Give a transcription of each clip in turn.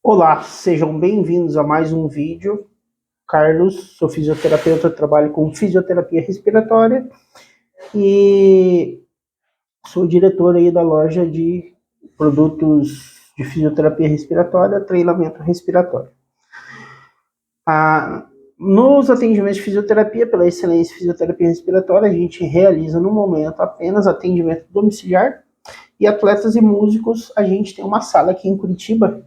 Olá, sejam bem-vindos a mais um vídeo. Carlos, sou fisioterapeuta, trabalho com fisioterapia respiratória e sou diretor aí da loja de produtos de fisioterapia respiratória, treinamento respiratório. Nos atendimentos de fisioterapia, pela excelência em fisioterapia respiratória, a gente realiza no momento apenas atendimento domiciliar e atletas e músicos, a gente tem uma sala aqui em Curitiba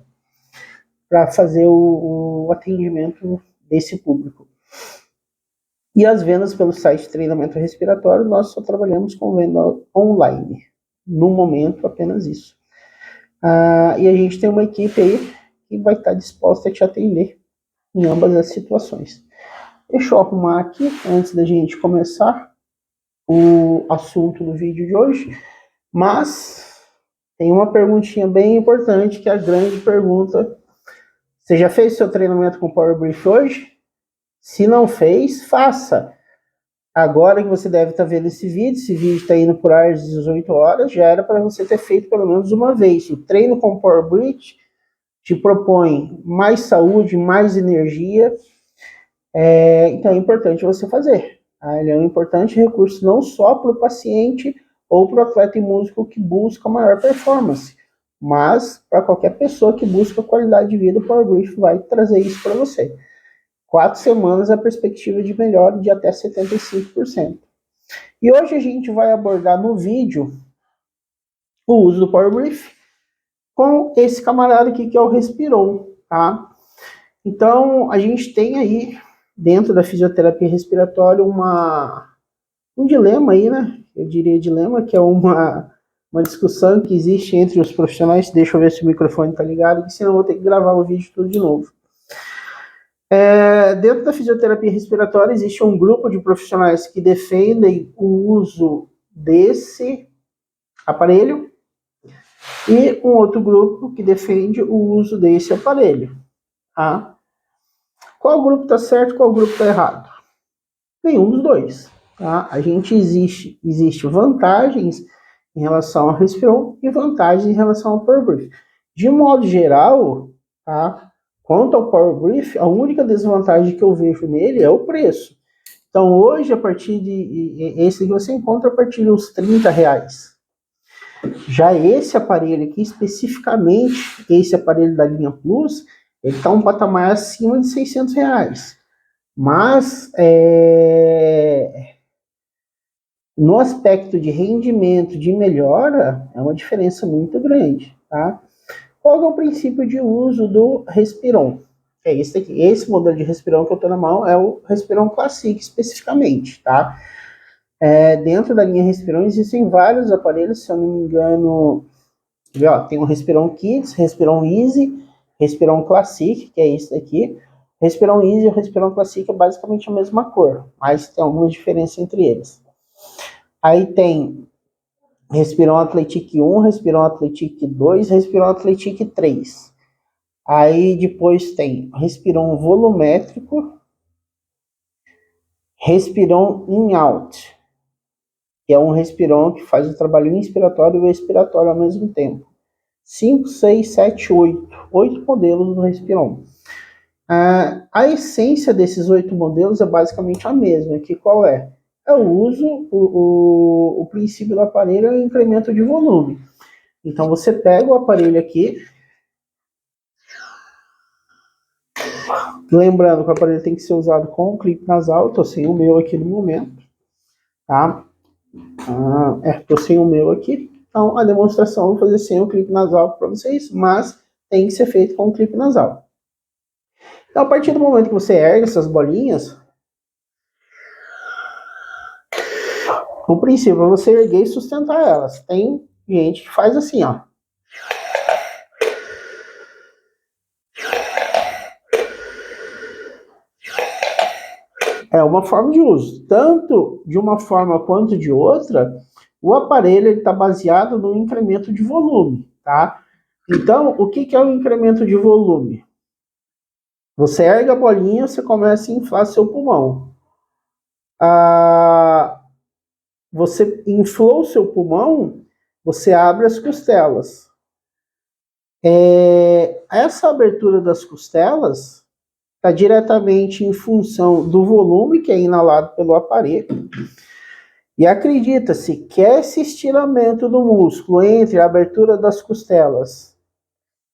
para fazer o atendimento desse público. E as vendas pelo site de treinamento respiratório, nós só trabalhamos com venda online. No momento, apenas isso. E a gente tem uma equipe aí que vai estar disposta a te atender em ambas as situações. Deixa eu arrumar aqui, antes da gente começar o assunto do vídeo de hoje, mas tem uma perguntinha bem importante, que é a grande pergunta. Você já fez seu treinamento com Power Brief hoje? Se não fez, faça. Agora que você deve estar vendo esse vídeo está indo por às 18 horas, já era para você ter feito pelo menos uma vez. O treino com Power Brief te propõe mais saúde, mais energia, então é importante você fazer. Ele é um importante recurso não só para o paciente ou para o atleta e músico que busca maior performance, mas para qualquer pessoa que busca qualidade de vida, o Power Brief vai trazer isso para você. 4 semanas a perspectiva de melhora de até 75%. E hoje a gente vai abordar no vídeo o uso do Power Brief com esse camarada aqui que é o Respiron, tá? Então a gente tem aí dentro da fisioterapia respiratória um dilema aí, né? Eu diria dilema, que é uma discussão que existe entre os profissionais. Deixa eu ver se o microfone tá ligado, que senão eu vou ter que gravar o vídeo tudo de novo. Dentro da fisioterapia respiratória existe um grupo de profissionais que defendem o uso desse aparelho e um outro grupo que defende o uso desse aparelho. Tá? Qual grupo está certo, qual grupo está errado? Nenhum dos dois. Tá? Existe vantagens em relação ao Respiron e vantagens em relação ao Power Brief. De modo geral, tá? Quanto ao Power Brief, a única desvantagem que eu vejo nele é o preço. Então hoje, a partir de esse que você encontra a partir de uns R$30. Já esse aparelho aqui, especificamente esse aparelho da linha Plus, ele está um patamar acima de R$600. Mas no aspecto de rendimento, de melhora, é uma diferença muito grande, tá? Qual é o princípio de uso do Respiron? É esse aqui. Esse modelo de Respiron que eu estou na mão é o Respiron Classic especificamente, tá? Dentro da linha Respiron existem vários aparelhos, se eu não me engano, tem o Respiron Kids, Respiron Easy, Respiron Classic, que é esse daqui. Respiron Easy e o Respiron Classic é basicamente a mesma cor, mas tem alguma diferença entre eles. Aí tem Respiron Athletic 1, Respiron Athletic 2, Respiron Athletic 3. Aí depois tem Respiron volumétrico, Respiron in-out, que é um Respiron que faz o trabalho inspiratório e expiratório ao mesmo tempo. 5, 6, 7, 8. 8 modelos do Respiron. A essência desses 8 modelos é basicamente a mesma, que qual é? É o uso, o princípio do aparelho é o incremento de volume. Então você pega o aparelho aqui, lembrando que o aparelho tem que ser usado com o clipe nasal, estou sem o meu aqui no momento, tá? Estou sem o meu aqui, então a demonstração eu vou fazer sem o clipe nasal para vocês, mas tem que ser feito com o clipe nasal. Então a partir do momento que você ergue essas bolinhas, o princípio é você erguer e sustentar elas. Tem gente que faz assim, ó. É uma forma de uso. Tanto de uma forma quanto de outra, o aparelho está baseado no incremento de volume, tá? Então, o que é o incremento de volume? Você ergue a bolinha, você começa a inflar seu pulmão. Você inflou seu pulmão, você abre as costelas. essa abertura das costelas está diretamente em função do volume que é inalado pelo aparelho. E acredita-se que esse estiramento do músculo entre a abertura das costelas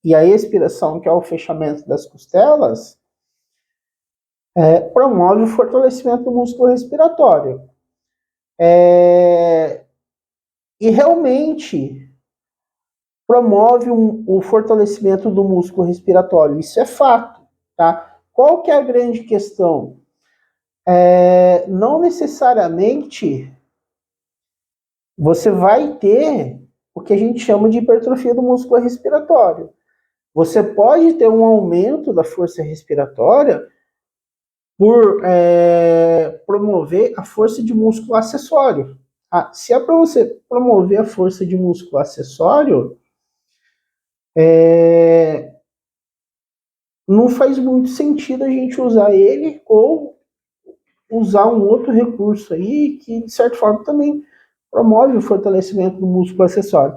e a expiração, que é o fechamento das costelas, promove o fortalecimento do músculo respiratório. E realmente promove o fortalecimento do músculo respiratório. Isso é fato, tá? Qual que é a grande questão? Não necessariamente você vai ter o que a gente chama de hipertrofia do músculo respiratório. Você pode ter um aumento da força respiratória por promover a força de músculo acessório. Se é para você promover a força de músculo acessório, não faz muito sentido a gente usar ele ou usar um outro recurso aí que, de certa forma, também promove o fortalecimento do músculo acessório.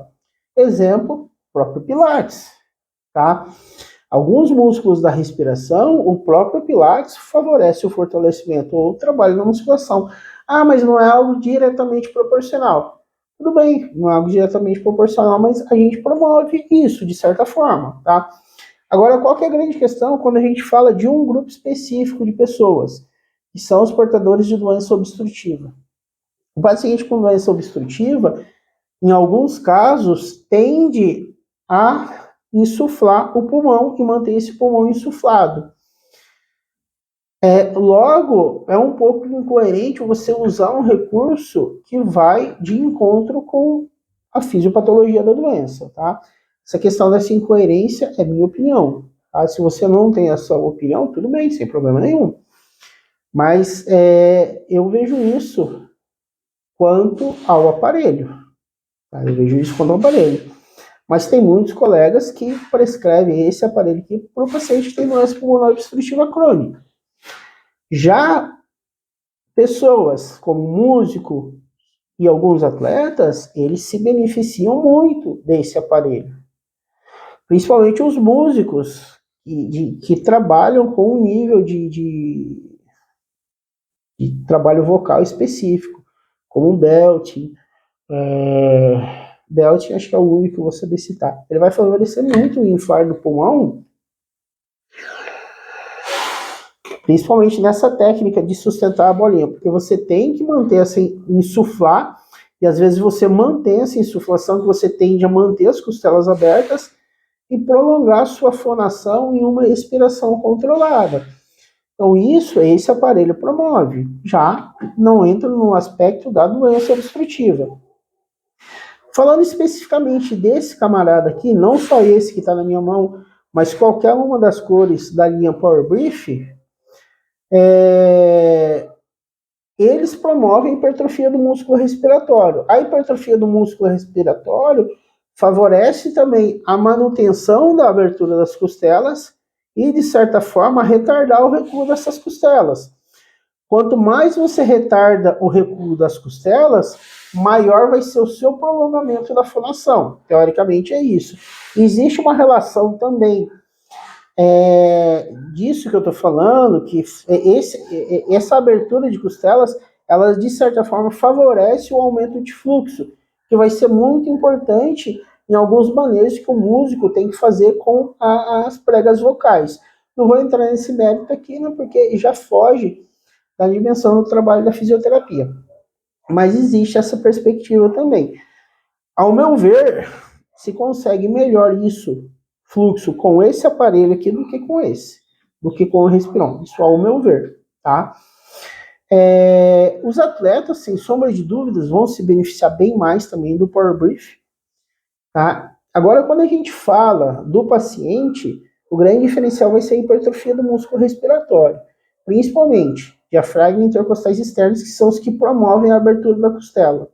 Exemplo, próprio Pilates, tá? Alguns músculos da respiração, o próprio Pilates favorece o fortalecimento ou o trabalho na musculação. Mas não é algo diretamente proporcional. Tudo bem, não é algo diretamente proporcional, mas a gente promove isso de certa forma, tá? Agora, qual que é a grande questão quando a gente fala de um grupo específico de pessoas, que são os portadores de doença obstrutiva? O paciente com doença obstrutiva, em alguns casos, tende a insuflar o pulmão e manter esse pulmão insuflado. Logo, é um pouco incoerente você usar um recurso que vai de encontro com a fisiopatologia da doença, tá? Essa questão dessa incoerência é minha opinião, tá? Se você não tem essa opinião, tudo bem, sem problema nenhum. Mas eu vejo isso quanto ao aparelho. Tá? Eu vejo isso quanto ao aparelho. Mas tem muitos colegas que prescrevem esse aparelho aqui para o paciente que tem doença pulmonar obstrutiva crônica. Já pessoas como músico e alguns atletas, eles se beneficiam muito desse aparelho. Principalmente os músicos que trabalham com um nível de trabalho vocal específico, como o belting. Belting acho que é o único que eu vou saber citar. Ele vai favorecer muito o inflar do pulmão, principalmente nessa técnica de sustentar a bolinha, porque você tem que manter assim, insuflar, e às vezes você mantém essa insuflação, que você tende a manter as costelas abertas e prolongar a sua fonação em uma expiração controlada. Então isso, esse aparelho promove. Já não entra no aspecto da doença obstrutiva. Falando especificamente desse camarada aqui, não só esse que está na minha mão, mas qualquer uma das cores da linha Power Brief, eles promovem a hipertrofia do músculo respiratório. A hipertrofia do músculo respiratório favorece também a manutenção da abertura das costelas e, de certa forma, retardar o recuo dessas costelas. Quanto mais você retarda o recuo das costelas, maior vai ser o seu prolongamento da fonação. Teoricamente é isso. Existe uma relação também disso que eu estou falando, que essa abertura de costelas, ela de certa forma favorece o aumento de fluxo, que vai ser muito importante em alguns manejos que o músico tem que fazer com as pregas vocais. Não vou entrar nesse mérito aqui, né, porque já foge da dimensão do trabalho da fisioterapia. Mas existe essa perspectiva também. Ao meu ver, se consegue melhor isso, fluxo, com esse aparelho aqui do que com esse, do que com o Respiron. Isso ao meu ver, tá? Os atletas, sem sombra de dúvidas, vão se beneficiar bem mais também do Power Brief, tá? Agora, quando a gente fala do paciente, o grande diferencial vai ser a hipertrofia do músculo respiratório, principalmente diafragma e intercostais externos, que são os que promovem a abertura da costela.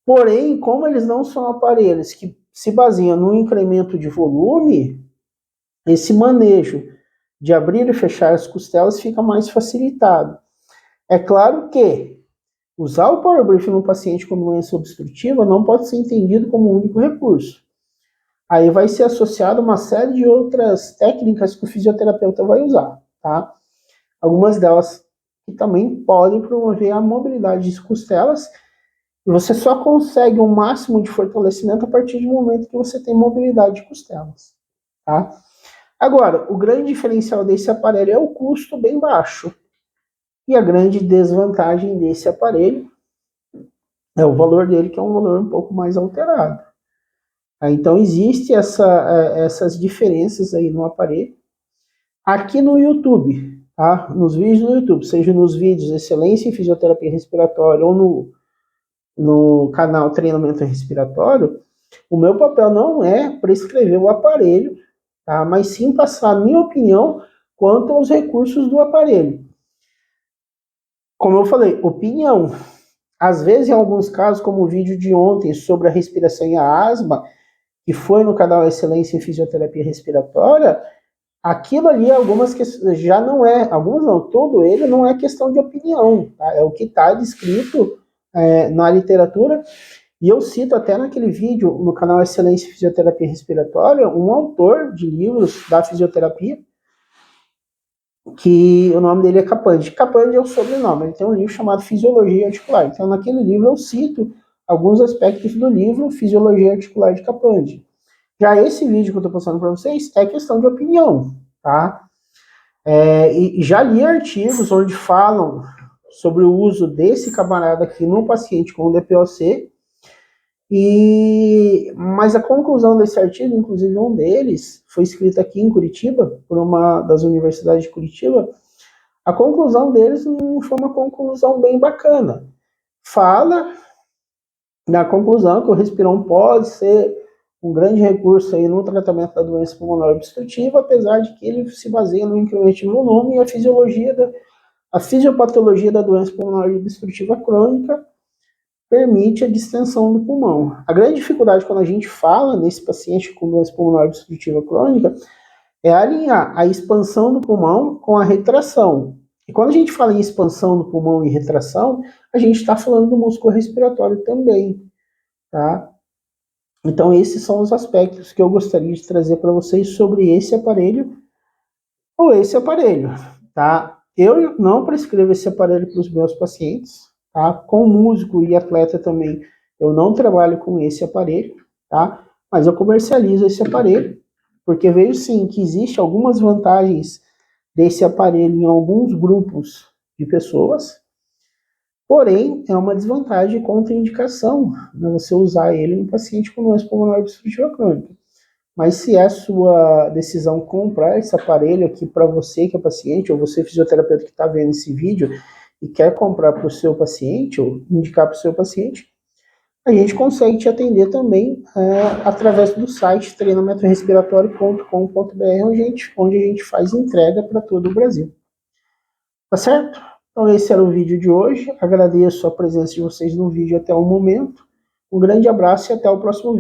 Porém, como eles não são aparelhos que se baseiam no incremento de volume, esse manejo de abrir e fechar as costelas fica mais facilitado. É claro que usar o Power Brief no paciente com doença obstrutiva não pode ser entendido como um único recurso. Aí vai ser associado uma série de outras técnicas que o fisioterapeuta vai usar, tá? Algumas delas que também podem promover a mobilidade das costelas, e você só consegue um máximo de fortalecimento a partir do momento que você tem mobilidade de costelas, tá? Agora, o grande diferencial desse aparelho é o custo bem baixo. E a grande desvantagem desse aparelho é o valor dele, que é um valor um pouco mais alterado. Então, existe essas diferenças aí no aparelho. Aqui no YouTube, tá? Nos vídeos do YouTube, seja nos vídeos Excelência em Fisioterapia Respiratória ou no canal Treinamento Respiratório, o meu papel não é prescrever o aparelho, tá? Mas sim passar a minha opinião quanto aos recursos do aparelho. Como eu falei, opinião. Às vezes, em alguns casos, como o vídeo de ontem sobre a respiração e a asma, que foi no canal Excelência em Fisioterapia Respiratória, aquilo ali, algumas questões, já não é, alguns não, todo ele não é questão de opinião, tá? É o que está descrito na literatura, e eu cito até naquele vídeo, no canal Excelência em Fisioterapia Respiratória, um autor de livros da fisioterapia, que o nome dele é Capandi. Capandi é o sobrenome, ele tem um livro chamado Fisiologia Articular. Então, naquele livro eu cito alguns aspectos do livro Fisiologia Articular de Capandi. Já esse vídeo que eu estou passando para vocês é questão de opinião, tá? E já li artigos onde falam sobre o uso desse camarada aqui no paciente com DPOC, mas a conclusão desse artigo, inclusive um deles, foi escrito aqui em Curitiba, por uma das universidades de Curitiba. A conclusão deles não foi uma conclusão bem bacana. Fala na conclusão que o respirão pode ser um grande recurso aí no tratamento da doença pulmonar obstrutiva, apesar de que ele se baseia no incremento de volume e a fisiopatologia da doença pulmonar obstrutiva crônica permite a distensão do pulmão. A grande dificuldade quando a gente fala nesse paciente com doença pulmonar obstrutiva crônica é alinhar a expansão do pulmão com a retração. E quando a gente fala em expansão do pulmão e retração, a gente está falando do músculo respiratório também, tá? Então, esses são os aspectos que eu gostaria de trazer para vocês sobre esse aparelho ou esse aparelho, tá? Eu não prescrevo esse aparelho para os meus pacientes, tá? Com músico e atleta também, eu não trabalho com esse aparelho, tá? Mas eu comercializo esse aparelho, porque vejo sim que existe algumas vantagens desse aparelho em alguns grupos de pessoas, porém é uma desvantagem e contraindicação, né, você usar ele no paciente com doença pulmonar obstrutiva crônica. Mas se é a sua decisão comprar esse aparelho aqui para você que é paciente, ou você fisioterapeuta que está vendo esse vídeo e quer comprar para o seu paciente, ou indicar para o seu paciente, a gente consegue te atender também através do site treinamentorespiratório.com.br, onde a gente faz entrega para todo o Brasil. Tá certo? Então esse era o vídeo de hoje. Agradeço a presença de vocês no vídeo até o momento. Um grande abraço e até o próximo vídeo.